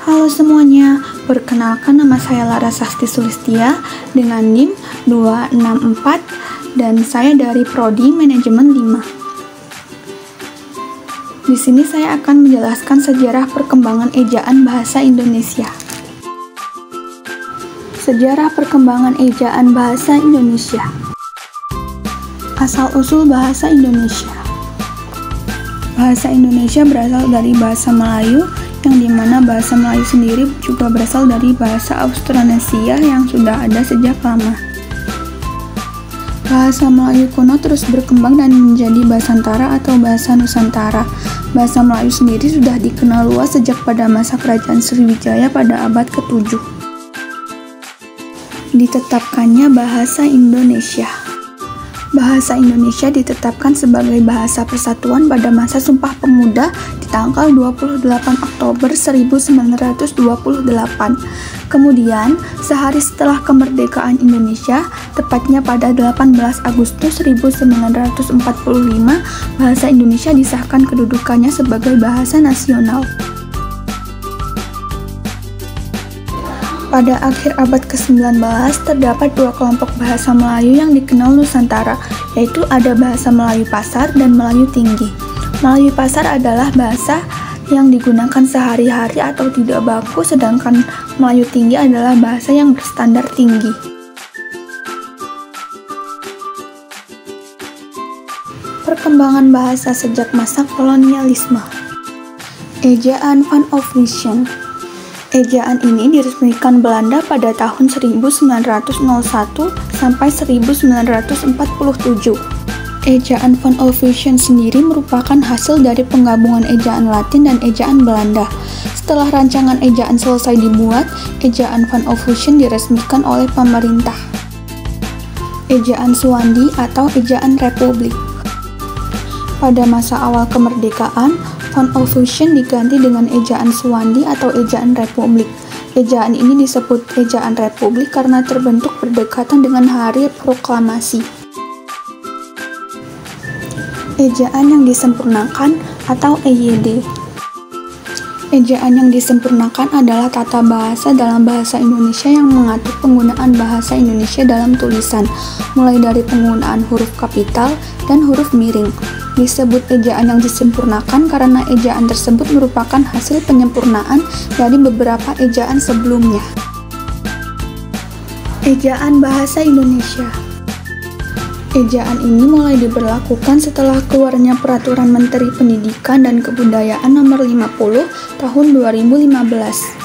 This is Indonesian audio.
Halo semuanya, perkenalkan nama saya Lara Sasti Sulistia dengan NIM 264 dan saya dari Prodi Manajemen 5. Di sini saya akan menjelaskan sejarah perkembangan ejaan bahasa Indonesia. Sejarah perkembangan ejaan bahasa Indonesia. Asal-usul bahasa Indonesia. Bahasa Indonesia berasal dari bahasa Melayu, yang dimana bahasa Melayu sendiri juga berasal dari bahasa Austronesia yang sudah ada sejak lama. Bahasa Melayu kuno terus berkembang dan menjadi Basantara atau bahasa Nusantara. Bahasa Melayu sendiri sudah dikenal luas sejak pada masa Kerajaan Sriwijaya pada abad ke-7. Ditetapkannya bahasa Indonesia. Bahasa Indonesia ditetapkan sebagai bahasa persatuan pada masa Sumpah Pemuda di tanggal 28 Oktober 1928. Kemudian, sehari setelah kemerdekaan Indonesia, tepatnya pada 18 Agustus 1945, bahasa Indonesia disahkan kedudukannya sebagai bahasa nasional. Pada akhir abad ke-19, terdapat dua kelompok bahasa Melayu yang dikenal Nusantara, yaitu ada bahasa Melayu Pasar dan Melayu Tinggi. Melayu Pasar adalah bahasa yang digunakan sehari-hari atau tidak baku, sedangkan Melayu Tinggi adalah bahasa yang berstandar tinggi. Perkembangan bahasa sejak masa kolonialisme. Ejaan Van Ophuijsen. Ejaan ini diresmikan Belanda pada tahun 1901 sampai 1947. Ejaan Van Ophuijsen sendiri merupakan hasil dari penggabungan ejaan Latin dan ejaan Belanda. Setelah rancangan ejaan selesai dibuat, ejaan Van Ophuijsen diresmikan oleh pemerintah. Ejaan Suwandi atau ejaan Republik. Pada masa awal kemerdekaan, Van Ophuijsen diganti dengan ejaan Suwandi atau ejaan Republik. Ejaan ini disebut ejaan Republik karena terbentuk berdekatan dengan Hari Proklamasi. Ejaan yang disempurnakan atau EYD. Ejaan yang disempurnakan adalah tata bahasa dalam bahasa Indonesia yang mengatur penggunaan bahasa Indonesia dalam tulisan, mulai dari penggunaan huruf kapital dan huruf miring. Disebut ejaan yang disempurnakan karena ejaan tersebut merupakan hasil penyempurnaan dari beberapa ejaan sebelumnya. Ejaan bahasa Indonesia. Ejaan ini mulai diberlakukan setelah keluarnya Peraturan Menteri Pendidikan dan Kebudayaan Nomor 50 Tahun 2015.